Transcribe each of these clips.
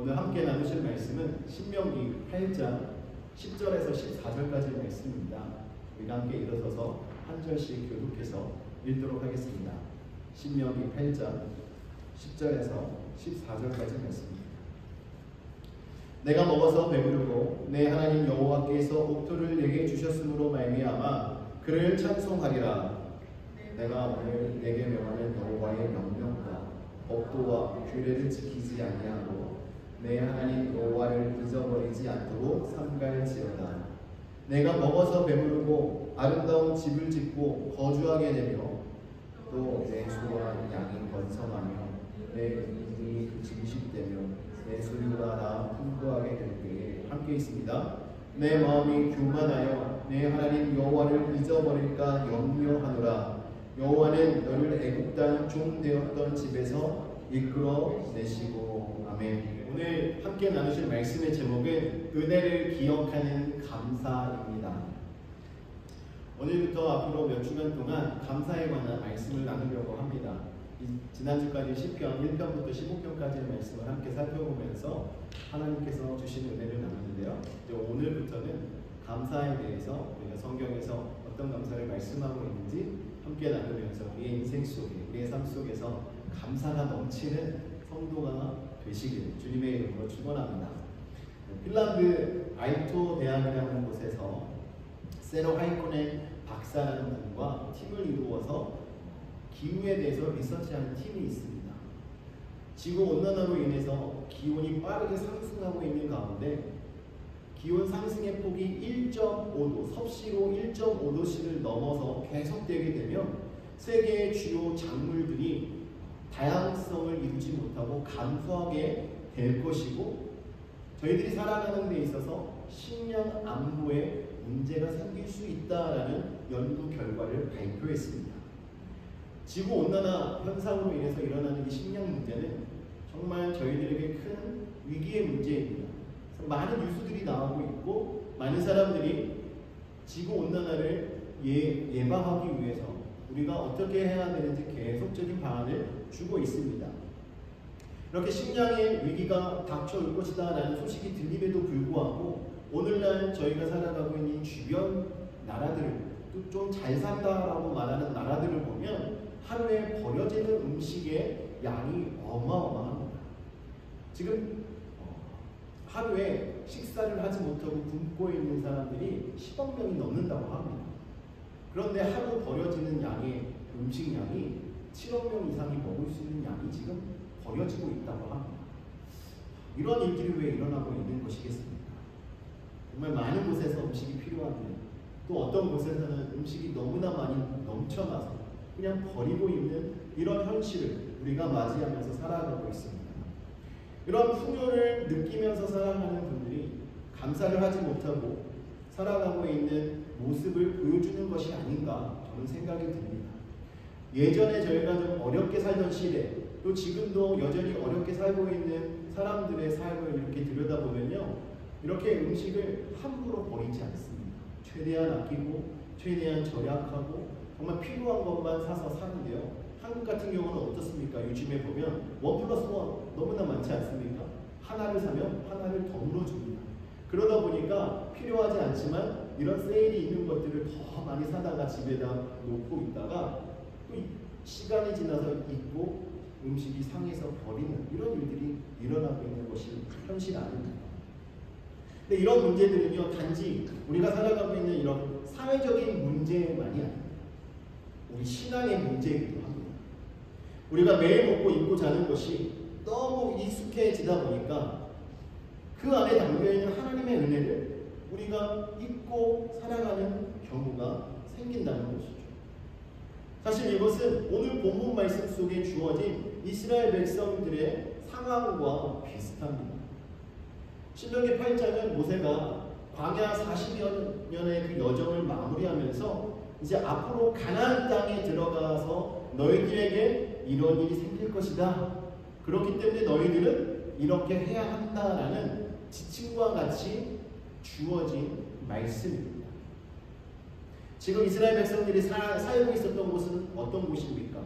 오늘 함께 나누실 말씀은 신명기 8장 10절에서 14절까지의 말씀입니다. 우리가 함께 일어서서 한 절씩 교독해서 읽도록 하겠습니다. 신명기 8장 10절에서 14절까지 말씀입니다. 내가 먹어서 배부르고 내 하나님 여호와께서 옥토를 내게 주셨으므로 말미암아 그를 찬송하리라. 내가 오늘 내게 명하는 여호와의 명령과 법도와 규례를 지키지 아니하고 내 하나님 여호와를 잊어버리지 않도록 삼갈지어다. 내가 먹어서 배부르고 아름다운 집을 짓고 거주하게 되며 또 내 소와 양이 번성하며 내 인이 증식되며 내 소유가 나 풍부하게 될 때에 함께 있습니다. 내 마음이 교만하여 내 하나님 여호와를 잊어버릴까 염려하노라. 여호와는 너를 애굽 땅 종 되었던 집에서 이끌어 내시고. 아멘. 오늘 함께 나누실 말씀의 제목은 은혜를 기억하는 감사입니다. 오늘부터 앞으로 몇 주간 동안 감사에 관한 말씀을 나누려고 합니다. 지난주까지 시편 1편부터 15편까지의 말씀을 함께 살펴보면서 하나님께서 주신 은혜를 나누는데요. 오늘부터는 감사에 대해서 우리가 성경에서 어떤 감사를 말씀하고 있는지 함께 나누면서 우리의 인생 속에, 우리의 삶 속에서 감사가 넘치는 성도가 되시길 주님의 이름으로 축원합니다. 핀란드 아이토 대학이라는 곳에서 세로 하이코넨 박사라는 분과 팀을 이루어서 기후에 대해서 리서치하는 팀이 있습니다. 지구온난화로 인해서 기온이 빠르게 상승하고 있는 가운데 기온 상승의 폭이 1.5도, 섭씨로 1.5도씩을 넘어서 계속되게 되면 세계의 주요 작물들이 다양성을 이루지 못하고 감소하게 될 것이고 저희들이 살아가는 데 있어서 식량 안보에 문제가 생길 수 있다라는 연구 결과를 발표했습니다. 지구온난화 현상으로 인해서 일어나는 이 식량 문제는 정말 저희들에게 큰 위기의 문제입니다. 많은 뉴스들이 나오고 있고 많은 사람들이 지구온난화를 예방하기 위해서 우리가 어떻게 해야 되는지 계속적인 방안을 주고 있습니다. 이렇게 식량의 위기가 닥쳐올 것이다 라는 소식이 들림에도 불구하고 오늘날 저희가 살아가고 있는 주변 나라들, 또 좀 잘 산다라고 말하는 나라들을 보면 하루에 버려지는 음식의 양이 어마어마합니다. 지금 하루에 식사를 하지 못하고 굶고 있는 사람들이 10억 명이 넘는다고 합니다. 그런데 하루 버려지는 양의 음식량이 7억 명 이상이 먹을 수 있는 양이 지금 버려지고 있다고 합니다. 이런 일들이 왜 일어나고 있는 것이겠습니까? 정말 많은 곳에서 음식이 필요한데 또 어떤 곳에서는 음식이 너무나 많이 넘쳐나서 그냥 버리고 있는 이런 현실을 우리가 맞이하면서 살아가고 있습니다. 이런 풍요를 느끼면서 살아가는 분들이 감사를 하지 못하고 살아가고 있는 모습을 보여주는 것이 아닌가 저는 생각이 듭니다. 예전에 저희가 좀 어렵게 살던 시대 또 지금도 여전히 어렵게 살고 있는 사람들의 삶을 이렇게 들여다보면요, 이렇게 음식을 함부로 버리지 않습니다. 최대한 아끼고 최대한 절약하고 정말 필요한 것만 사서 사는데요. 한국 같은 경우는 어떻습니까? 요즘에 보면 1+1 너무나 많지 않습니까? 하나를 사면 하나를 덤으로 줍니다. 그러다 보니까 필요하지 않지만 이런 세일이 있는 것들을 더 많이 사다가 집에다 놓고 있다가 또 시간이 지나서 잊고 음식이 상해서 버리는 이런 일들이 일어나고 있는 것이 현실 아닙니다. 근데 이런 문제들은요, 단지 우리가 살아가고 있는 이런 사회적인 문제만이 아닙니다. 우리 신앙의 문제이기도 합니다. 우리가 매일 먹고 입고 자는 것이 너무 익숙해지다 보니까 그 안에 담겨있는 하나님의 은혜를 우리가 잊고 살아가는 경우가 생긴다는 것이죠. 사실 이것은 오늘 본문 말씀 속에 주어진 이스라엘 백성들의 상황과 비슷합니다. 신명기 8장은 모세가 광야 40여 년의 그 여정을 마무리하면서 이제 앞으로 가나안 땅에 들어가서 너희들에게 이런 일이 생길 것이다. 그렇기 때문에 너희들은 이렇게 해야 한다라는 지침과 같이 주어진 말씀입니다. 지금 이스라엘 백성들이 살고 있었던 곳은 어떤 곳입니까?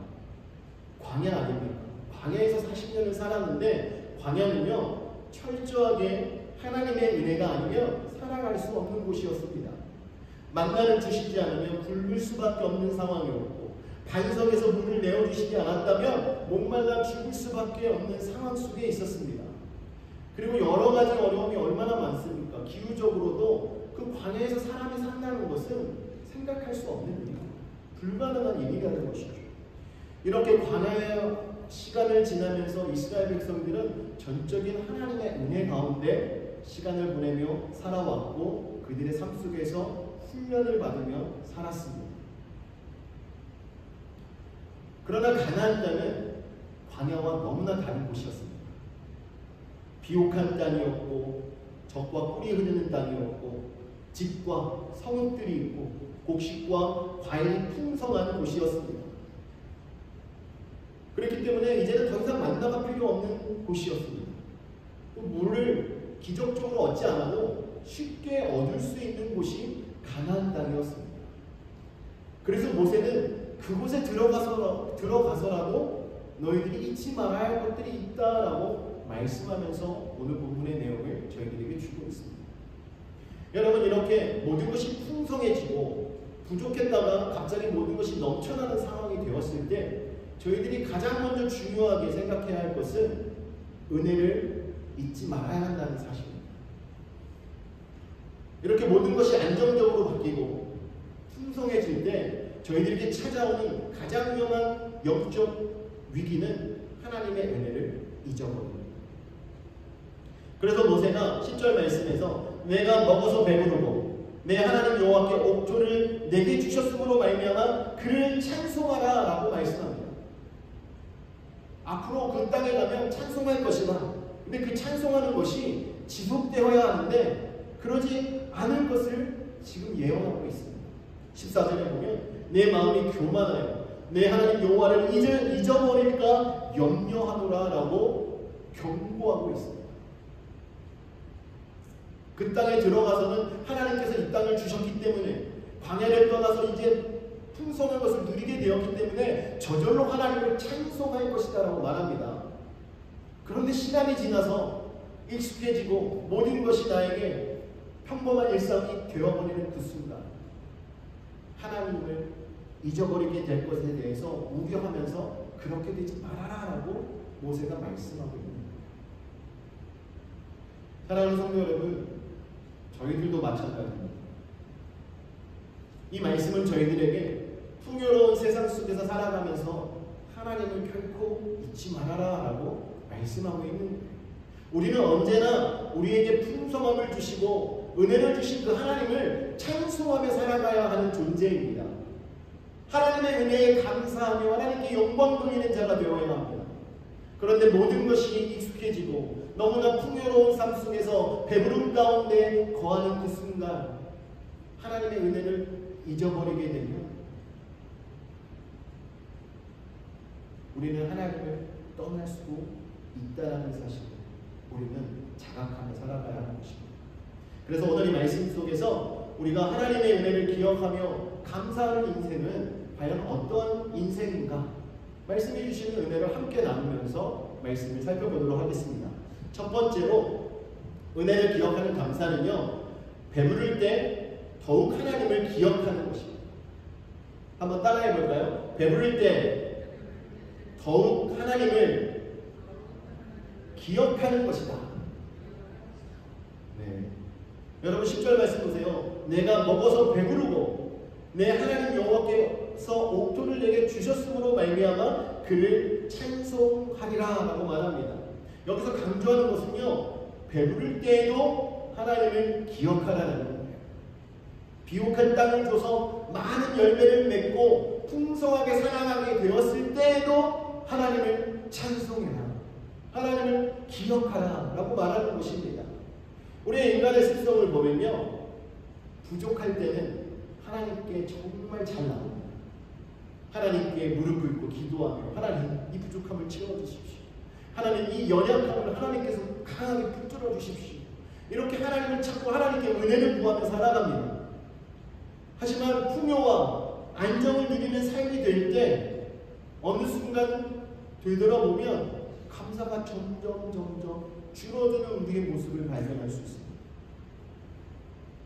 광야 아닙니까? 광야에서 40년을 살았는데 광야는요 철저하게 하나님의 은혜가 아니면 살아갈 수 없는 곳이었습니다. 만나를 주시지 않으면 굶을 수밖에 없는 상황이었고, 반석에서 물을 내어주시지 않았다면 목말라 죽을 수밖에 없는 상황 속에 있었습니다. 그리고 여러 가지 어려움이 얼마나 많습니까? 기후적으로도 그 광야에서 사람이 산다는 것은 생각할 수 없는 일이에요. 불가능한 일이라는 것이죠. 이렇게 광야의 시간을 지나면서 이스라엘 백성들은 전적인 하나님의 은혜 가운데 시간을 보내며 살아왔고, 그들의 삶 속에서 훈련을 받으며 살았습니다. 그러나 가나안 땅은 광야와 너무나 다른 곳이었습니다. 비옥한 땅이었고, 적과 꿀이 흐르는 땅이었고, 집과 성읍들이 있고, 곡식과 과일이 풍성한 곳이었습니다. 그렇기 때문에 이제는 더 이상 만나가 필요 없는 곳이었습니다. 물을 기적적으로 얻지 않아도 쉽게 얻을 수 있는 곳이 가나안 땅이었습니다. 그래서 모세는 그곳에 들어가서라도 너희들이 잊지 말아야 할 것들이 있다라고 말씀하면서 오늘 본문의 내용을 저희들에게 주고 있습니다. 여러분, 이렇게 모든 것이 풍성해지고 부족했다가 갑자기 모든 것이 넘쳐나는 상황이 되었을 때 저희들이 가장 먼저 중요하게 생각해야 할 것은 은혜를 잊지 말아야 한다는 사실입니다. 이렇게 모든 것이 안정적으로 바뀌고 풍성해질 때 저희들에게 찾아오는 가장 위험한 영적 위기는 하나님의 은혜를 잊어버립니다. 그래서 모세가 10절 말씀에서 내가 먹어서 배부르고 내 하나님 여호와께 옥조를 내게 주셨으므로 말미암아 그를 찬송하라 라고 말씀합니다. 앞으로 그 땅에 가면 찬송할 것이다. 근데 그 찬송하는 것이 지속되어야 하는데 그러지 않을 것을 지금 예언하고 있습니다. 14절에 보면 내 마음이 교만하여 내 하나님 여호와를 잊어버릴까 염려하노라 라고 경고하고 있습니다. 그 땅에 들어가서는 하나님께서 이 땅을 주셨기 때문에, 광야를 떠나서 이제 풍성한 것을 누리게 되었기 때문에 저절로 하나님을 찬송할 것이다 라고 말합니다. 그런데 시간이 지나서 익숙해지고 모든 것이 나에게 평범한 일상이 되어버리는 그 순간 하나님을 잊어버리게 될 것에 대해서 우려하면서 그렇게 되지 말아라 라고 모세가 말씀하고 있습니다. 사랑하는 성도 여러분, 저희들도 마찬가지입니다. 이 말씀은 저희들에게 풍요로운 세상 속에서 살아가면서 하나님을 결코 잊지 말아라 라고 말씀하고 있는 거예요. 우리는 언제나 우리에게 풍성함을 주시고 은혜를 주신 그 하나님을 찬송하며 살아가야 하는 존재입니다. 하나님의 은혜에 감사하며 하나님께 영광 돌리는 자가 되어야 합니다. 그런데 모든 것이 익숙해지고 너무나 풍요로운 삶 속에서 배부름 가운데 거하는 그 순간 하나님의 은혜를 잊어버리게 되면 우리는 하나님을 떠날 수 있다는 사실을 우리는 자각하며 살아가야 하는 것입니다. 그래서 오늘 이 말씀 속에서 우리가 하나님의 은혜를 기억하며 감사하는 인생은 과연 어떤 인생인가? 말씀해 주시는 은혜를 함께 나누면서 말씀을 살펴보도록 하겠습니다. 첫 번째로 은혜를 기억하는 감사는요, 배부를 때 더욱 하나님을 기억하는 것입니다. 한번 따라해 볼까요? 배부를 때 더욱 하나님을 기억하는 것이다. 네. 여러분 10절 말씀 보세요. 내가 먹어서 배부르고 내 하나님 여호와께서 옥토를 내게 주셨으므로 말미암아 그를 찬송하리라 라고 말합니다. 여기서 강조하는 것은요, 배부를 때에도 하나님을 기억하라는 거예요. 비옥한 땅을 줘서 많은 열매를 맺고 풍성하게 살아가게 되었을 때에도 하나님을 찬송해라, 하나님을 기억하라 라고 말하는 것입니다. 우리의 인간의 습성을 보면요, 부족할 때는 하나님께 정말 잘 나옵니다. 하나님께 무릎 꿇고 기도하며 하나님 이 부족함을 채워주십시오. 하나님 이 연약함을 하나님께서 강하게 붙들어 주십시오. 이렇게 하나님을 찾고 하나님께 은혜를 구하며 살아갑니다. 하지만 풍요와 안정을 누리는 삶이 될 때 어느 순간 되돌아보면 감사가 점점 줄어드는 우리의 모습을 발견할 수 있습니다.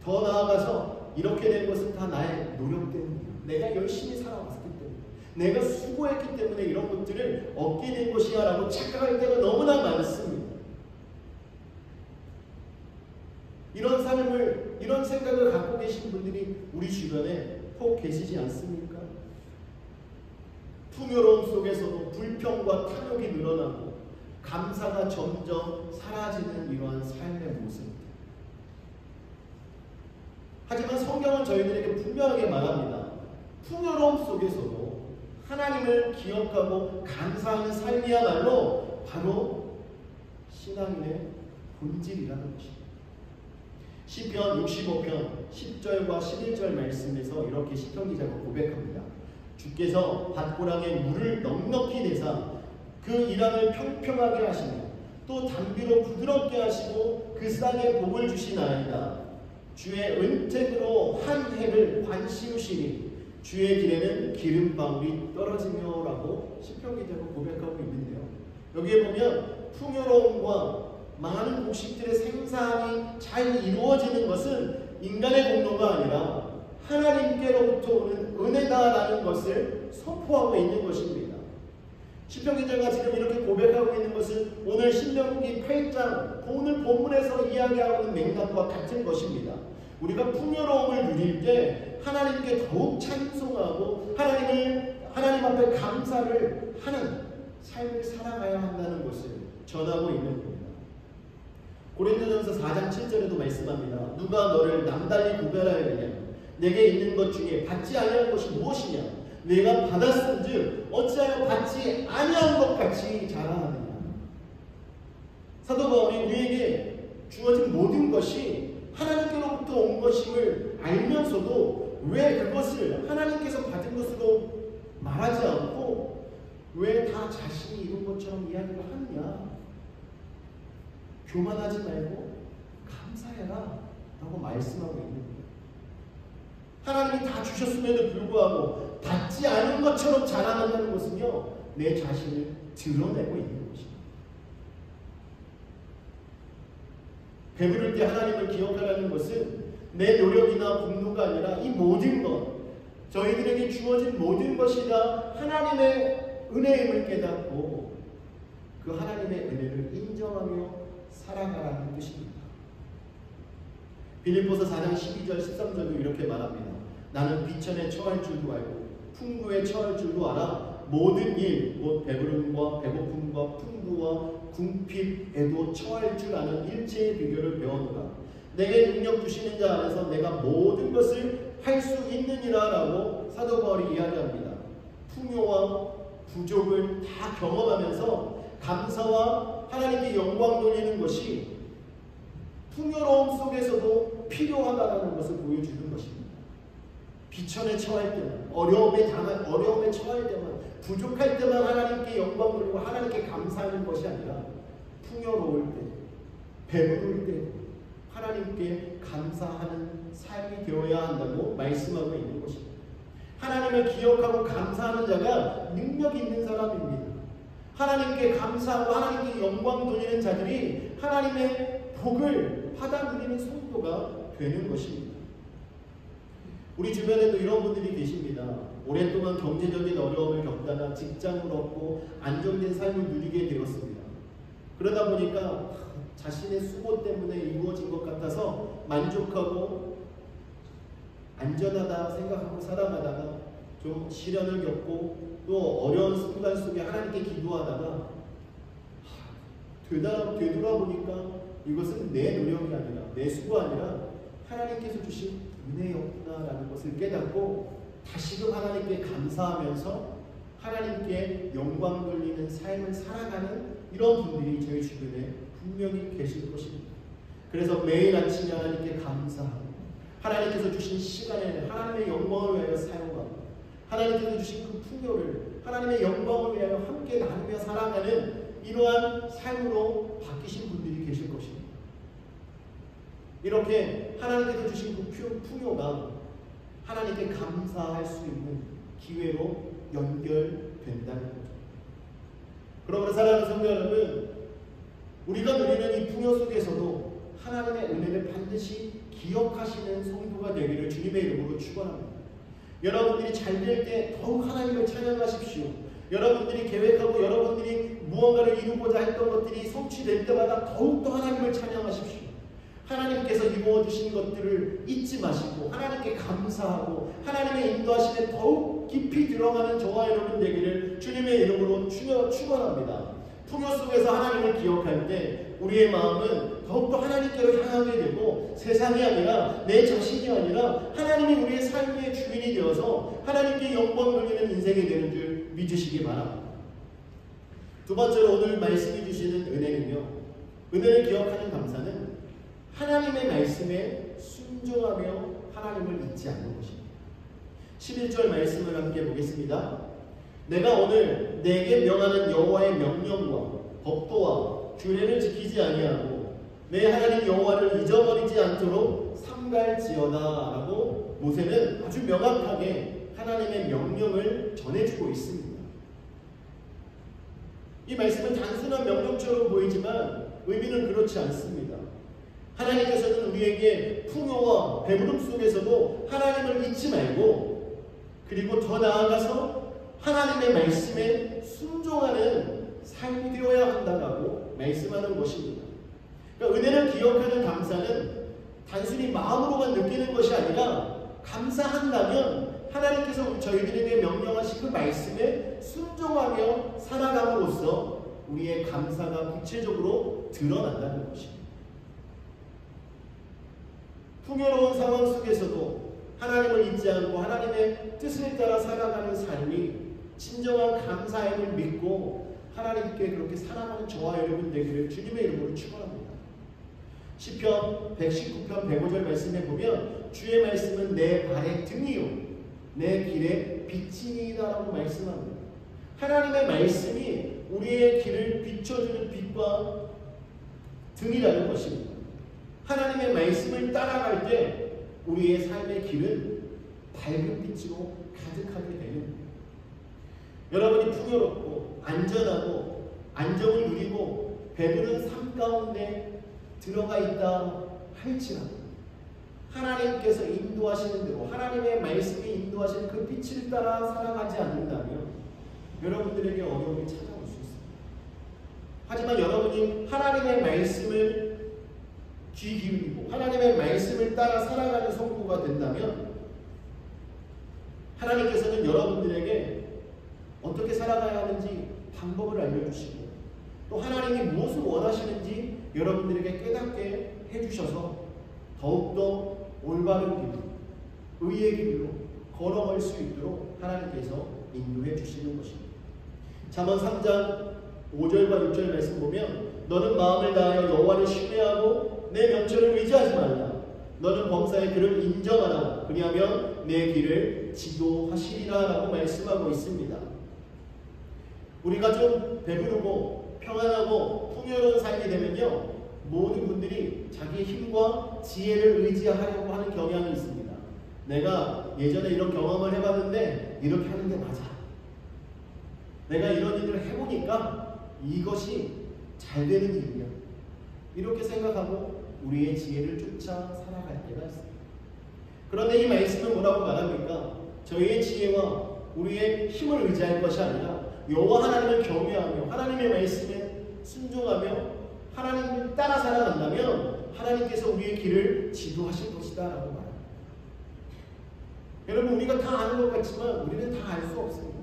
더 나아가서 이렇게 된 것은 다 나의 노력 때문이야. 내가 열심히 살아왔기 때문에, 내가 수고했기 때문에 이런 것들을 얻게 된 것이야 라고 착각할 때가 너무나 많습니다. 이런 삶을, 이런 생각을 갖고 계신 분들이 우리 주변에 혹 계시지 않습니까? 풍요로움 속에서도 불평과 탐욕이 늘어나고 감사가 점점 사라지는 이러한 삶의 모습. 하지만 성경은 저희들에게 분명하게 말합니다. 풍요로움 속에서도 하나님을 기억하고 감사하는 삶이야말로 바로 신앙인의 본질이라는 것입니다. 시편 65편 10절과 11절 말씀에서 이렇게 시편 기자가 고백합니다. 주께서 밭고랑에 물을 넉넉히 내사 그 일함을 평평하게 하시며 또 담비로 부드럽게 하시고 그 쌍에 복을 주시나이다. 주의 은택으로 한 해를 관시우시니 주의 길에는 기름방울이 떨어지며 라고 시편 기자가 고백하고 있는데요. 여기에 보면 풍요로움과 많은 곡식들의 생산이 잘 이루어지는 것은 인간의 공로가 아니라 하나님께로부터 오는 은혜다라는 것을 선포하고 있는 것입니다. 시편 기자가 지금 이렇게 고백하고 있는 것은 오늘 신명기 8장 오늘 본문에서 이야기하고 있는 맥락과 같은 것입니다. 우리가 풍요로움을 누릴 때 하나님께 더욱 찬송하고 하나님 앞에 감사를 하는 삶을 살아가야 한다는 것을 전하고 있는 겁니다. 고린도전서 4장 7절에도 말씀합니다. 누가 너를 남달리 구별하였느냐? 내게 있는 것 중에 받지 아니한 것이 무엇이냐? 내가 받았은즉 어찌하여 받지 아니한 것 같이 자랑하느냐? 사도 바울이 우리에게 주어진 모든 것이 하나님께로부터 온 것임을 알면서도 왜 그것을 하나님께서 받은 것으로 말하지 않고 왜 다 자신이 이룬 것처럼 이야기를 하느냐? 교만하지 말고 감사해라 라고 말씀하고 있는 거예요. 하나님이 다 주셨음에도 불구하고 받지 않은 것처럼 자랑한다는 것은요, 내 자신을 드러내고 있는 것입니다. 배부를 때 하나님을 기억하라는 것은 내 노력이나 공로가 아니라 이 모든 것, 저희들에게 주어진 모든 것이 다 하나님의 은혜임을 깨닫고 그 하나님의 은혜를 인정하며 살아가라는 뜻입니다. 빌립보서 4장 12절 13절도 이렇게 말합니다. 나는 비천에 처할 줄도 알고 풍부에 처할 줄도 알아 모든 일, 곧 배부름과 배고픔과 풍부와 궁핍에도 처할 줄 아는 일체의 비결을 배웠노라. 내게 능력 주시는 자 안에서 내가 모든 것을 할 수 있느니라 라고 사도 바울이 이야기합니다. 풍요와 부족을 다 경험하면서 감사와 하나님께 영광 돌리는 것이 풍요로움 속에서도 필요하다는 것을 보여주는 것입니다. 비천에 처할 때만, 어려움에 처할 때만, 부족할 때만 하나님께 영광 돌리고 하나님께 감사하는 것이 아니라 풍요로울 때, 배부를 때 하나님께 감사하는 삶이 되어야 한다고 말씀하고 있는 것입니다. 하나님을 기억하고 감사하는 자가 능력 있는 사람입니다. 하나님께 감사하고 하나님께 영광 돌리는 자들이 하나님의 복을 받아 누리는 성도가 되는 것입니다. 우리 주변에도 이런 분들이 계십니다. 오랫동안 경제적인 어려움을 겪다가 직장을 얻고 안정된 삶을 누리게 되었습니다. 그러다 보니까 자신의 수고 때문에 이루어진 것 같아서 만족하고 안전하다 생각하고 살아가다가 좀 시련을 겪고 또 어려운 순간 속에 하나님께 기도하다가 되돌아보니까 이것은 내 노력이 아니라 내 수고 아니라 하나님께서 주신 은혜였구나라는 것을 깨닫고 다시금 하나님께 감사하면서 하나님께 영광 돌리는 삶을 살아가는 이런 분들이 저희 주변에 분명히 계실 것입니다. 그래서 매일 아침에 하나님께 감사하고 하나님께서 주신 시간에 하나님의 영광을 위하여 사용하고 하나님께서 주신 그 풍요를 하나님의 영광을 위하여 함께 나누며 살아가는 이러한 삶으로 바뀌신 분들이 계실 것입니다. 이렇게 하나님께서 주신 그 풍요가 하나님께 감사할 수 있는 기회로 연결된다는 거죠. 그러므로 사랑하는 성도 여러분, 우리가 누리는 이 풍요 속에서도 하나님의 은혜를 반드시 기억하시는 성도가 되기를 주님의 이름으로 축원합니다. 여러분들이 잘 될 때 더욱 하나님을 찬양하십시오. 여러분들이 계획하고 여러분들이 무언가를 이루고자 했던 것들이 성취될 때마다 더욱더 하나님을 찬양하십시오. 하나님께서 이루어 주신 것들을 잊지 마시고 하나님께 감사하고 하나님의 인도하심에 더욱 깊이 들어가는 저와 여러분 되기를 주님의 이름으로 축원합니다. 풍요 속에서 하나님을 기억할 때 우리의 마음은 더욱더 하나님께로 향하게 되고 세상이 아니라 내 자신이 아니라 하나님이 우리의 삶의 주인이 되어서 하나님께 영광 돌리는 인생이 되는 줄 믿으시기 바랍니다. 두 번째로 오늘 말씀해 주시는 은혜는요, 은혜를 기억하는 감사는 하나님의 말씀에 순종하며 하나님을 잊지 않는 것입니다. 11절 말씀을 함께 보겠습니다. 내가 오늘 내게 명하는 여호와의 명령과 법도와 규례를 지키지 아니하고 내 하나님 여호와를 잊어버리지 않도록 삼갈지어다 라고 모세는 아주 명확하게 하나님의 명령을 전해주고 있습니다. 이 말씀은 단순한 명령처럼 보이지만 의미는 그렇지 않습니다. 하나님께서는 우리에게 풍요와 배부름 속에서도 하나님을 잊지 말고 그리고 더 나아가서 하나님의 말씀에 순종하는 삶이 되어야 한다고 말씀하는 것입니다. 그러니까 은혜를 기억하는 감사는 단순히 마음으로만 느끼는 것이 아니라 감사한다면 하나님께서 저희들에게 명령하신 그 말씀에 순종하며 살아감으로써 우리의 감사가 구체적으로 드러난다는 것입니다. 풍요로운 상황 속에서도 하나님을 잊지 않고 하나님의 뜻을 따라 살아가는 삶이 진정한 감사임을 믿고 하나님께 그렇게 살아가는 저와 여러분 되기를 주님의 이름으로 축원합니다. 시편 119편 105절 말씀에 보면 주의 말씀은 내 발의 등이요 내 길의 빛이니이다라고 말씀합니다. 하나님의 말씀이 우리의 길을 비춰주는 빛과 등이라는 것입니다. 하나님의 말씀을 따라갈 때 우리의 삶의 길은 밝은 빛으로 가득하게 되는, 여러분이 풍요롭고 안전하고 안정을 누리고 배부른 삶 가운데 들어가 있다 할지라도 하나님께서 인도하시는 대로 하나님의 말씀이 인도하시는 그 빛을 따라 살아가지 않는다면 여러분들에게 어려움이 찾아올 수 있습니다. 하지만 여러분이 하나님의 말씀을 귀 기울이고 하나님의 말씀을 따라 살아가는 성도가 된다면 하나님께서는 여러분들에게 어떻게 살아가야 하는지 방법을 알려주시고 또 하나님이 무엇을 원하시는지 여러분들에게 깨닫게 해주셔서 더욱더 올바른 길, 의의 길로 걸어갈 수 있도록 하나님께서 인도해 주시는 것입니다. 잠언 3장 5절과 6절 말씀 보면 너는 마음을 다하여 여호와를 신뢰하고 내 명철을 의지하지 말라. 너는 범사의 그를 인정하라. 그리하면 내 길을 지도하시리라 라고 말씀하고 있습니다. 우리가 좀 배부르고 평안하고 풍요로운 삶이 되면요, 모든 분들이 자기의 힘과 지혜를 의지하려고 하는 경향이 있습니다. 내가 예전에 이런 경험을 해봤는데 이렇게 하는 게 맞아. 내가 이런 일을 해보니까 이것이 잘 되는 일이야. 이렇게 생각하고 우리의 지혜를 쫓아 살아갈 때가 있습니다. 그런데 이 말씀은 뭐라고 말합니까? 저희의 지혜와 우리의 힘을 의지할 것이 아니라 여호와 하나님을 경외하며 하나님의 말씀에 순종하며 하나님을 따라 살아간다면 하나님께서 우리의 길을 지도하실 것이다 라고 말합니다. 여러분, 우리가 다 아는 것 같지만 우리는 다 알 수 없습니다.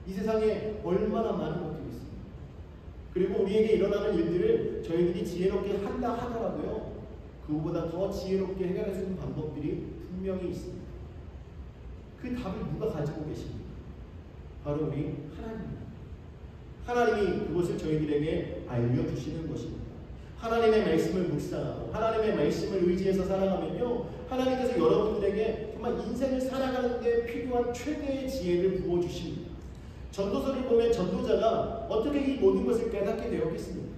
이 세상에 얼마나 많은 것들이 있습니다. 그리고 우리에게 일어나는 일들을 저희들이 지혜롭게 한다 하더라도요, 그보다 더 지혜롭게 해결할 수 있는 방법들이 분명히 있습니다. 그 답을 누가 가지고 계십니까? 바로 우리 하나님입니다. 하나님이 그것을 저희들에게 알려주시는 것입니다. 하나님의 말씀을 묵상하고 하나님의 말씀을 의지해서 살아가면요, 하나님께서 여러분들에게 정말 인생을 살아가는 데 필요한 최대의 지혜를 부어주십니다. 전도서를 보면 전도자가 어떻게 이 모든 것을 깨닫게 되었겠습니까?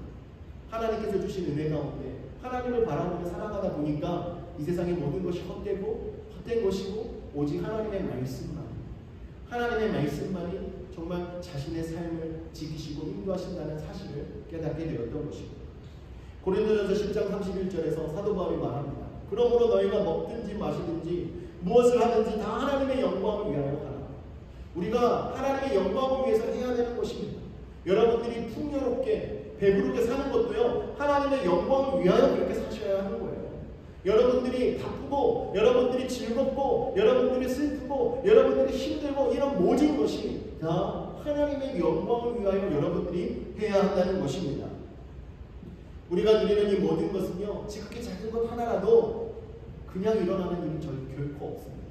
하나님께서 주신 은혜 가운데 하나님을 바라보며 살아가다 보니까 이 세상의 모든 것이 헛된 것이고 오직 하나님의 말씀만이 정말 자신의 삶을 지키시고 인도하신다는 사실을 깨닫게 되었던 것입니다. 고린도전서 10장 31절에서 사도 바울이 말합니다. 그러므로 너희가 먹든지 마시든지 무엇을 하든지 다 하나님의 영광을 위하여 하라. 우리가 하나님의 영광을 위해서 해야 되는 것입니다. 여러분들이 풍요롭게 배부르게 사는 것도요, 하나님의 영광을 위하여 그렇게 사셔야 하는 거예요. 여러분들이 바쁘고 여러분들이 즐겁고 여러분들이 슬프고 여러분들이 힘들고 이런 모든 것이 다 하나님의 영광을 위하여 여러분들이 해야 한다는 것입니다. 우리가 누리는 이 모든 것은요, 지극히 작은 것 하나라도 그냥 일어나는 일은 결코 없습니다.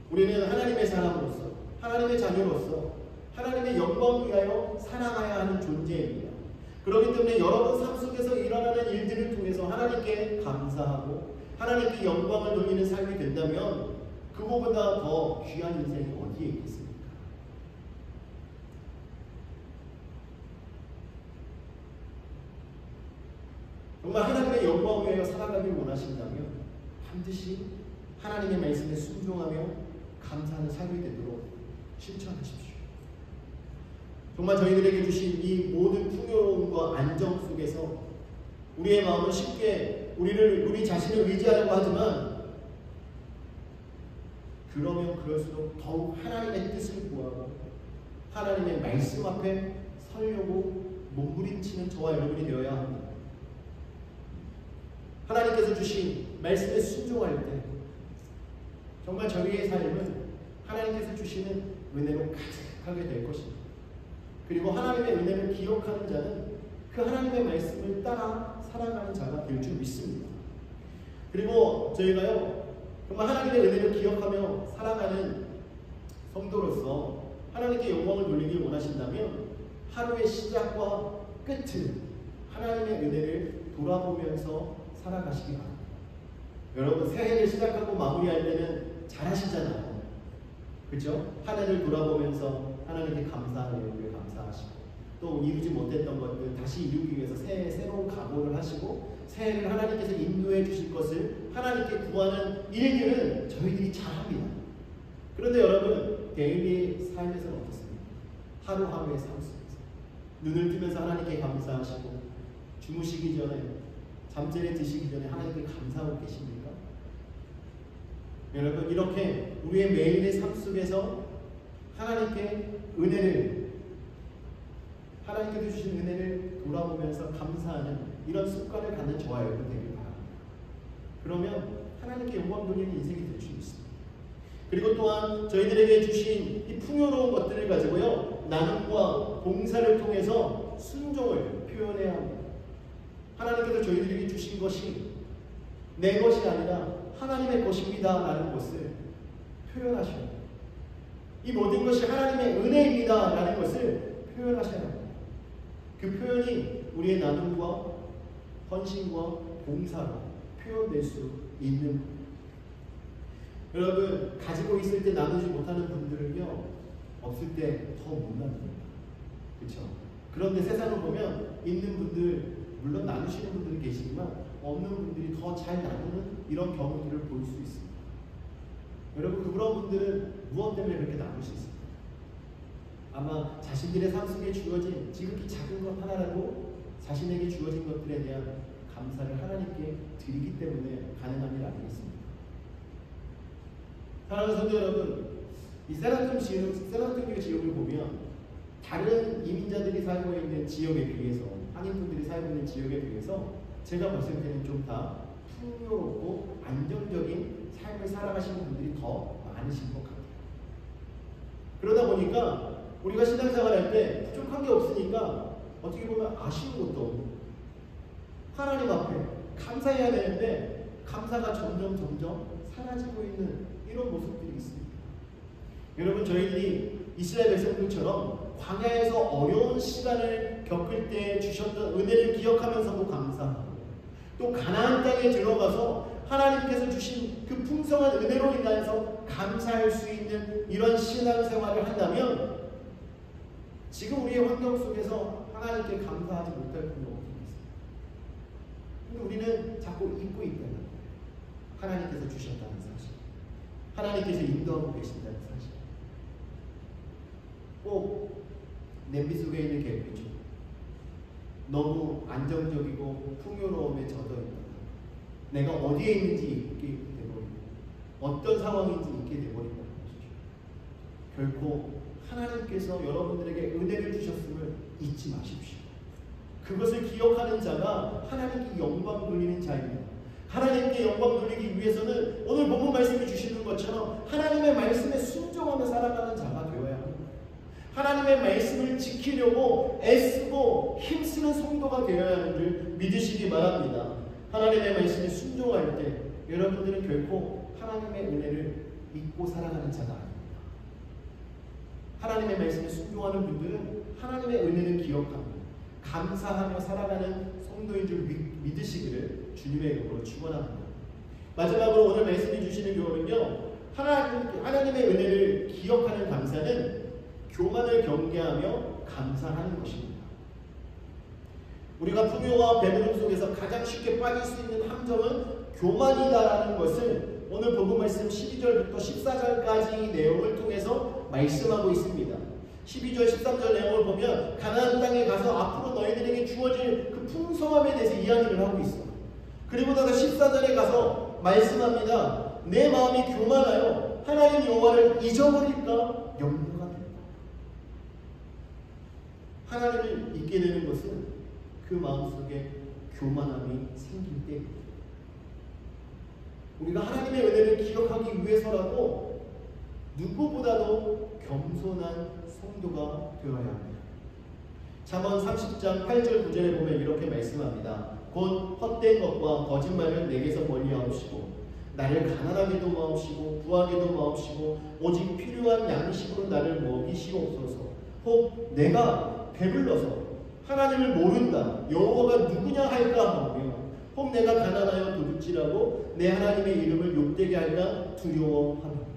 우리는 하나님의 사람으로서, 하나님의 자녀로서 하나님의 영광을 위하여 살아가야 하는 존재입니다. 그렇기 때문에 여러분 삶 속에서 일어나는 일들을 통해서 하나님께 감사하고 하나님께 영광을 돌리는 삶이 된다면 그거보다 더 귀한 인생이 어디에 있겠습니까? 정말 하나님의 영광을 위하여 살아가길 원하신다면 반드시 하나님의 말씀에 순종하며 감사하는 삶이 되도록 실천하십시오. 정말 저희들에게 주신 이 모든 풍요로움과 안정 속에서 우리의 마음은 쉽게 우리 자신을 의지하려고 하지만 그러면 그럴수록 더욱 하나님의 뜻을 구하고 하나님의 말씀 앞에 서려고 몸부림치는 저와 여러분이 되어야 합니다. 하나님께서 주신 말씀에 순종할 때 정말 저희의 삶은 하나님께서 주시는 은혜로 가득하게 될 것입니다. 그리고 하나님의 은혜를 기억하는 자는 그 하나님의 말씀을 따라 살아가는 자가 될 줄 믿습니다. 그리고 저희가요, 정말 하나님의 은혜를 기억하며 살아가는 성도로서 하나님께 영광을 돌리길 원하신다면 하루의 시작과 끝을 하나님의 은혜를 돌아보면서 살아가시기 바랍니다. 여러분 새해를 시작하고 마무리할 때는 잘 하시잖아요. 그렇죠? 한 해를 돌아보면서 하나님께 감사하는 일을 감사하시고 또 이루지 못했던 것들 다시 이루기 위해서 새해 새로운 각오를 하시고 새해를 하나님께서 인도해 주실 것을 하나님께 구하는 일들은 저희들이 잘합니다. 그런데 여러분 데일리 삶에서는 어떻습니까? 하루하루의 삶 속에서 눈을 뜨면서 하나님께 감사하시고 주무시기 전에 잠자리에 드시기 전에 하나님께 감사하고 계십니까? 여러분 이렇게 우리의 매일의 삶 속에서 하나님께 은혜를 하나님께서 주신 은혜를 돌아보면서 감사하는 이런 습관을 갖는 저와 여러분 되길 바랍니다. 그러면 하나님께 영광 돌리는 인생이 될 수 있습니다. 그리고 또한 저희들에게 주신 이 풍요로운 것들을 가지고요 나눔과 봉사를 통해서 순종을 표현해야 합니다. 하나님께서 저희들에게 주신 것이 내 것이 아니라 하나님의 것입니다 라는 것을 표현하셔야 합니다. 이 모든 것이 하나님의 은혜입니다 라는 것을 표현하셔야 합니다. 그 표현이 우리의 나눔과 헌신과 봉사로 표현될 수 있는 겁니다. 여러분 가지고 있을 때 나누지 못하는 분들은요 없을 때 더 못 나눕니다. 그렇죠? 그런데 세상을 보면 있는 분들 물론 나누시는 분들이 계시지만 없는 분들이 더 잘 나누는 이런 경우들을 볼 수 있습니다. 여러분 그런 분들은 무엇 때문에 그렇게 나눌 수 있습니까? 아마 자신들의 삶 속에 주어진 지극히 작은 것 하나라도 자신에게 주어진 것들에 대한 감사를 하나님께 드리기 때문에 가능한 일 아니겠습니까? 사랑하는 성도 여러분, 이 세라툼 지역을 보면 다른 이민자들이 살고 있는 지역에 비해서 한인분들이 살고 있는 지역에 비해서 제가 봤을 때는 좀 다 풍요롭고 안정적인 삶을 살아가시는 분들이 더 많으신 것 같아요. 그러다 보니까 우리가 신앙생활할 때 부족한 게 없으니까 어떻게 보면 아쉬운 것도 없고 하나님 앞에 감사해야 되는데 감사가 점점 사라지고 있는 이런 모습들이 있습니다. 여러분 저희들이 이스라엘 백성들처럼 광야에서 어려운 시간을 겪을 때 주셨던 은혜를 기억하면서도 감사하고 또 가나안 땅에 들어가서 하나님께서 주신 그 풍성한 은혜로 인하여서 감사할 수 있는 이런 신앙생활을 한다면 지금 우리의 환경 속에서 하나님께 감사하지 못할 분은 없습니다. 근데 우리는 자꾸 잊고 있다는 거예요. 하나님께서 주셨다는 사실, 하나님께서 인도하고 계신다는 사실. 꼭 냄비 속에 있는 개구리죠. 너무 안정적이고 풍요로움에 젖어 있다. 내가 어디에 있는지 있게 되버리고 어떤 상황인지 있게 되버린다는 것이죠. 결코 하나님께서 여러분들에게 은혜를 주셨음을 잊지 마십시오. 그것을 기억하는 자가 하나님께 영광 돌리는 자입니다. 하나님께 영광 돌리기 위해서는 오늘 본문 말씀이 주시는 것처럼 하나님의 말씀에 순종하며 살아가는 자가 되어야 합니다. 하나님의 말씀을 지키려고 애쓰고 힘쓰는 성도가 되어야 하는 줄 믿으시기 바랍니다. 하나님의 말씀에 순종할 때 여러분들은 결코 하나님의 은혜를 잊고 살아가는 자가 아닙니다. 하나님의 말씀에 순종하는 분들은 하나님의 은혜를 기억합니다. 감사하며 살아가는 성도인 줄 믿으시기를 주님의 이름으로 축원합니다. 마지막으로 오늘 말씀해 주시는 교훈은요, 하나님의 은혜를 기억하는 감사는 교만을 경계하며 감사하는 것입니다. 우리가 풍요와 배부름 속에서 가장 쉽게 빠질 수 있는 함정은 교만이다라는 것을 오늘 본문 말씀 12절부터 14절까지 내용을 통해서 말씀하고 있습니다. 12절 13절 내용을 보면 가나안 땅에 가서 앞으로 너희들에게 주어질 그 풍성함에 대해서 이야기를 하고 있어. 그리고 나서 14절에 가서 말씀합니다. 내 마음이 교만하여 하나님 여호와를 잊어버릴까 염려가 된다. 하나님을 잊게 되는 것은 그 마음속에 교만함이 생길 때입니다. 우리가 하나님의 은혜를 기억하기 위해서라도 누구보다도 겸손한 성도가 되어야 합니다. 잠언 30장 8절 9절에 보면 이렇게 말씀합니다. 곧 헛된 것과 거짓말을 내게서 멀리하옵시고 나를 가난하게도 마옵시고 부하게도 마옵시고 오직 필요한 양식으로 나를 먹이시옵소서. 혹 내가 배불러서 하나님을 모른다 여호와가 누구냐 할까 하며 혹 내가 가난하여 도둑질하고 내 하나님의 이름을 욕되게 할까 두려워하며.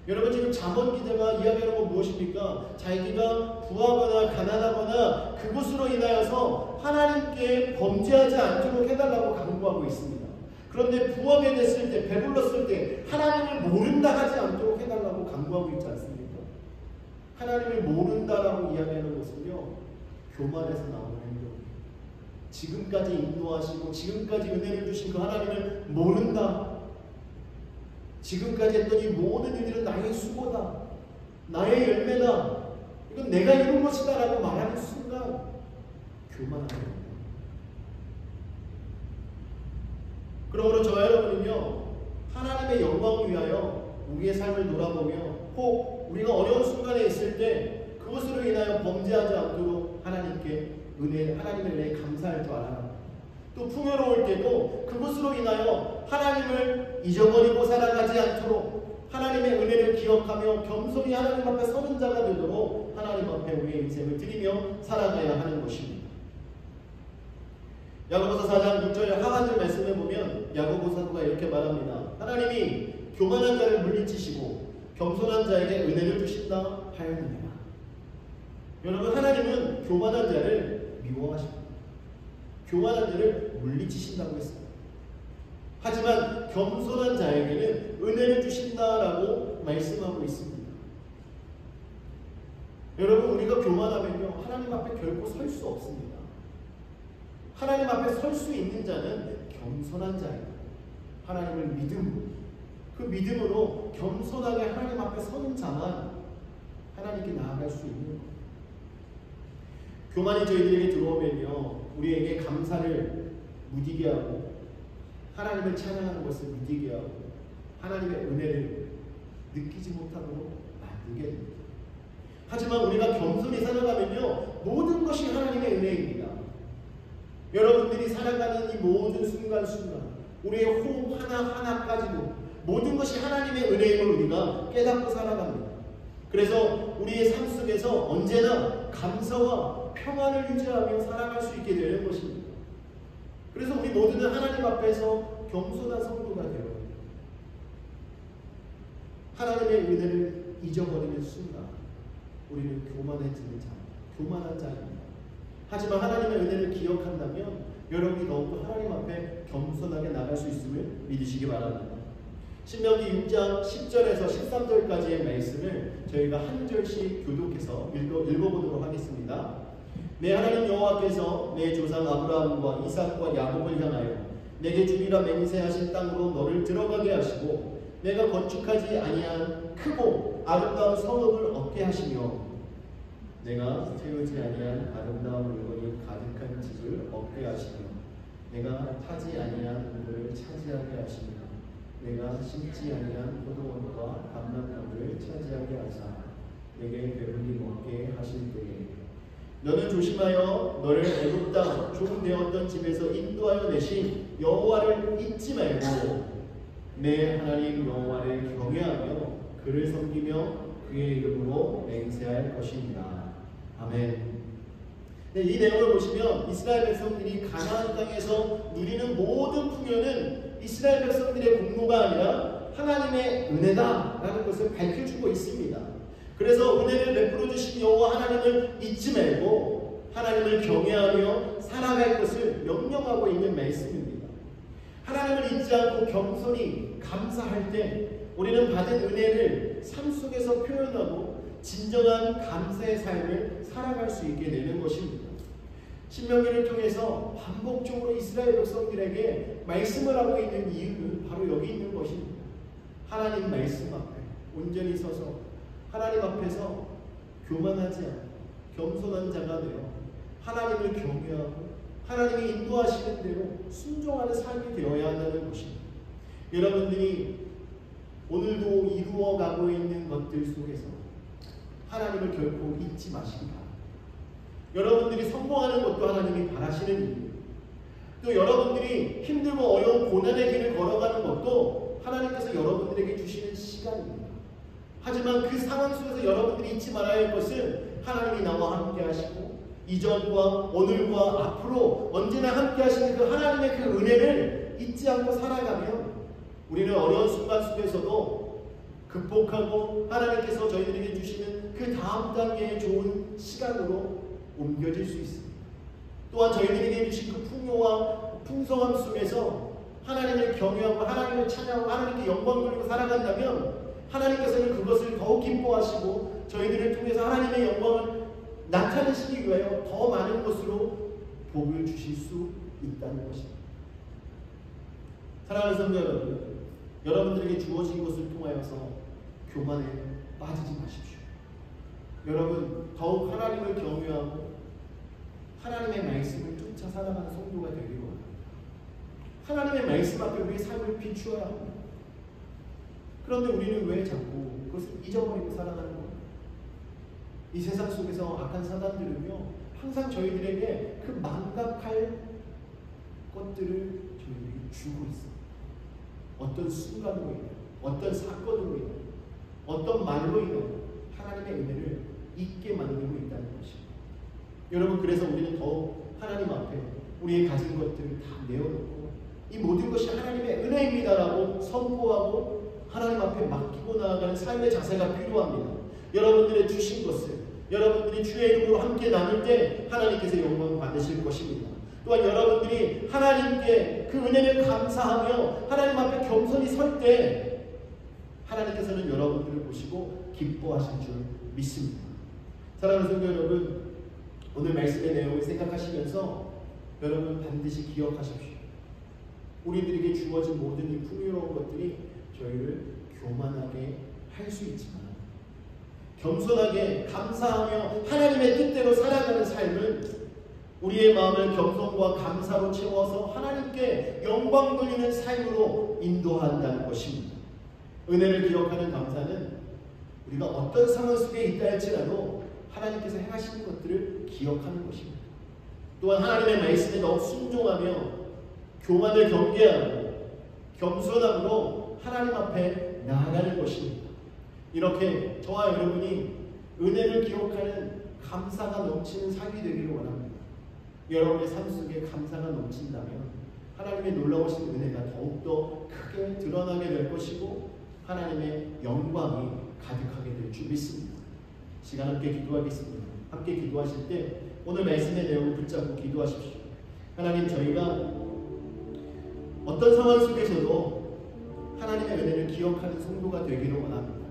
여러분, 지금 잠언 기자가 이야기하는 건 무엇입니까? 자기가 부하거나 가난하거나 그것으로 인하여서 하나님께 범죄하지 않도록 해달라고 강구하고 있습니다. 그런데 부하게 됐을 때, 배불렀을 때 하나님을 모른다 하지 않도록 해달라고 강구하고 있지 않습니까? 하나님을 모른다라고 이야기하는 것은요, 교만에서 나오는 행동이에요. 지금까지 인도하시고 지금까지 은혜를 주신 그 하나님을 모른다. 지금까지 했던 이 모든 일들은 나의 수고다. 나의 열매다. 이건 내가 이룬 것이다 라고 말하는 순간 교만하게 됩니다. 그러므로 저와 여러분은요, 하나님의 영광을 위하여 우리의 삶을 돌아보며 혹 우리가 어려운 순간에 있을 때 그것으로 인하여 범죄하지 않도록 하나님의 은혜에 감사할 줄 알아라. 또 풍요로울 때도 그것으로 인하여 하나님을 잊어버리고 살아가지 않도록 하나님의 은혜를 기억하며 겸손히 하나님 앞에 서는 자가 되도록 하나님 앞에 우리의 인생을 드리며 살아가야 하는 것입니다. 야고보서 4장 6절 하반절 말씀에 보면 야고보 사도가 이렇게 말합니다. 하나님이 교만한 자를 물리치시고 겸손한 자에게 은혜를 주신다 하였느니라. 여러분, 하나님은 교만한 자를 미워하십니다. 교만한 자를 물리치신다고 했습니다. 하지만 겸손한 자에게는 은혜를 주신다라고 말씀하고 있습니다. 여러분, 우리가 교만하면요, 하나님 앞에 결코 설 수 없습니다. 하나님 앞에 설 수 있는 자는 겸손한 자예요. 하나님을 믿음으로, 그 믿음으로 겸손하게 하나님 앞에 서는 자만 하나님께 나아갈 수 있는 거예요. 교만이 저희들에게 들어오면요, 우리에게 감사를 무디게 하고 하나님을 찬양하는 것을 무디게 하고 하나님의 은혜를 느끼지 못하도록 만들게 됩니다. 하지만 우리가 겸손히 살아가면요, 모든 것이 하나님의 은혜입니다. 여러분들이 살아가는 이 모든 순간순간, 우리의 호흡 하나하나까지도 모든 것이 하나님의 은혜임을 우리가 깨닫고 살아갑니다. 그래서 우리의 삶 속에서 언제나 감사와 평안을 유지하며 살아갈 수 있게 되는 것입니다. 그래서 우리 모두는 하나님 앞에서 겸손한 성도가 되어요. 하나님의 은혜를 잊어버리는 순간 우리는 교만해지는 자, 교만한 자입니다. 하지만 하나님의 은혜를 기억한다면 여러분이 더욱더 하나님 앞에 겸손하게 나갈 수 있음을 믿으시기 바랍니다. 신명기 6장 10절에서 13절까지의 말씀을 저희가 한 절씩 교독해서 읽어보도록 하겠습니다. 내 하나님 여호와께서 내 조상 아브라함과 이삭과 야곱을 향하여 내게 주리라 맹세하신 땅으로 너를 들어가게 하시고 내가 건축하지 아니한 크고 아름다운 성읍을 얻게 하시며 내가 세우지 아니한 아름다운 물건이 가득한 집을 얻게 하시며 내가 타지 아니한 물을 차지하게 하시며 내가 심지 아니한 포도원과 감람나무를 차지하게 하사 내게 배불리 먹게 하실 때에 너는 조심하여 너를 애굽 땅 종 되었던 집에서 인도하여 내신 여호와를 잊지 말고 내 하나님 여호와를 경외하며 그를 섬기며 그의 이름으로 맹세할 것입니다. 아멘. 이 내용을 보시면 이스라엘 백성들이 가나안 땅에서 누리는 모든 풍요는 이스라엘 백성들의 공로가 아니라 하나님의 은혜다라는 것을 밝혀주고 있습니다. 그래서 은혜를 베풀어 주신 여호와 하나님을 잊지 말고 하나님을 경외하며 살아갈 것을 명령하고 있는 말씀입니다. 하나님을 잊지 않고 겸손히 감사할 때 우리는 받은 은혜를 삶 속에서 표현하고 진정한 감사의 삶을 살아갈 수 있게 되는 것입니다. 신명기를 통해서 반복적으로 이스라엘 백성들에게 말씀을 하고 있는 이유는 바로 여기 있는 것입니다. 하나님 말씀 앞에 온전히 서서 하나님 앞에서 교만하지 않고 겸손한 자가 되어 하나님을 경외하고 하나님이 인도하시는 대로 순종하는 삶이 되어야 한다는 것입니다. 여러분들이 오늘도 이루어가고 있는 것들 속에서 하나님을 결코 잊지 마시기 바랍니다. 여러분들이 성공하는 것도 하나님이 바라시는 일입니다. 또 여러분들이 힘들고 어려운 고난의 길을 걸어가는 것도 하나님께서 여러분들에게 주시는 시간입니다. 하지만 그 상황 속에서 여러분들이 잊지 말아야 할 것은 하나님이 나와 함께 하시고 이전과 오늘과 앞으로 언제나 함께 하시는 그 하나님의 그 은혜를 잊지 않고 살아가면 우리는 어려운 순간 속에서도 극복하고 하나님께서 저희들에게 주시는 그 다음 단계의 좋은 시간으로 옮겨질 수 있습니다. 또한 저희들에게 주신 그 풍요와 풍성함 속에서 하나님을 경외하고 하나님을 찬양하고 하나님께 영광 돌리고 살아간다면 하나님께서는 그것을 더욱 기뻐하시고 저희들을 통해서 하나님의 영광을 나타내시기 위하여 더 많은 것으로 복을 주실 수 있다는 것입니다. 사랑하는 성도 여러분, 여러분들에게 주어진 것을 통하여서 교만에 빠지지 마십시오. 여러분 더욱 하나님을 경외하고 하나님의 말씀을 쫓아 살아가는 성도가 되기를 원합니다. 하나님의 말씀 앞에 우리의 삶을 비추어야 합니다. 그런데 우리는 왜 자꾸 그것을 잊어버리고 살아가는 겁니까? 이 세상 속에서 악한 사단들은요 항상 저희들에게 그 망각할 것들을 저희들에게 주고 있습니다. 어떤 순간으로 인해 어떤 사건으로 인해 어떤 말로 인해 하나님의 은혜를 잊게 만들고 있다는 것입니다. 여러분 그래서 우리는 더욱 하나님 앞에 우리의 가진 것들을 다 내어놓고 이 모든 것이 하나님의 은혜입니다라고 선포하고 하나님 앞에 맡기고 나아가는 삶의 자세가 필요합니다. 여러분들의 주신 것을 여러분들이 주의 이름으로 함께 나눌 때 하나님께서 영광을 받으실 것입니다. 또한 여러분들이 하나님께 그 은혜를 감사하며 하나님 앞에 겸손히 설 때 하나님께서는 여러분들을 보시고 기뻐하실 줄 믿습니다. 사랑하는 성도 여러분, 오늘 말씀의 내용을 생각하시면서 여러분 반드시 기억하십시오. 우리들에게 주어진 모든 이 풍요로운 것들이 저희를 교만하게 할 수 있지만 겸손하게 감사하며 하나님의 뜻대로 살아가는 삶은 우리의 마음을 겸손과 감사로 채워서 하나님께 영광 돌리는 삶으로 인도한다는 것입니다. 은혜를 기억하는 감사는 우리가 어떤 상황 속에 있다 할지라도 하나님께서 행하시는 것들을 기억하는 것입니다. 또한 하나님의 말씀에 더욱 순종하며 교만을 경계하고 겸손함으로 하나님 앞에 나아가는 것입니다. 이렇게 저와 여러분이 은혜를 기억하는 감사가 넘치는 삶이 되기를 원합니다. 여러분의 삶 속에 감사가 넘친다면 하나님의 놀라우신 은혜가 더욱더 크게 드러나게 될 것이고 하나님의 영광이 가득하게 될 줄 믿습니다. 시간 함께 기도하겠습니다. 함께 기도하실 때 오늘 말씀의 내용을 붙잡고 기도하십시오. 하나님, 저희가 어떤 상황 속에서도 하나님의 은혜를 기억하는 성도가 되기를 원합니다.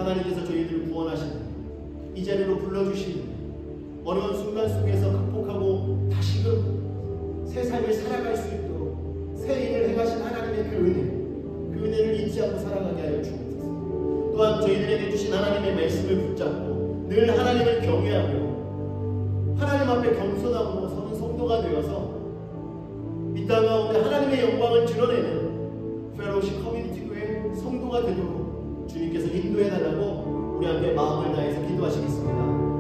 하나님께서 저희들을 구원하시는 이 자리로 불러주시는 어려운 순간 속에서 극복하고 다시금 새 삶을 살아갈 수 있도록 새 일을 행하신 하나님의 그 은혜를 잊지 않고 살아가게 하여 주옵소서. 또한 저희들에게 주신 하나님의 말씀을 붙잡고 늘 하나님을 경외하며 하나님 앞에 겸손하고 서는 성도가 되어서 이 땅 가운데 하나님의 영광을 드러내는 펠로우십 커뮤니티 교회 성도가 되도록 주님께서 인도해 달라고 우리 함께 마음을 다해서 기도하시겠습니다.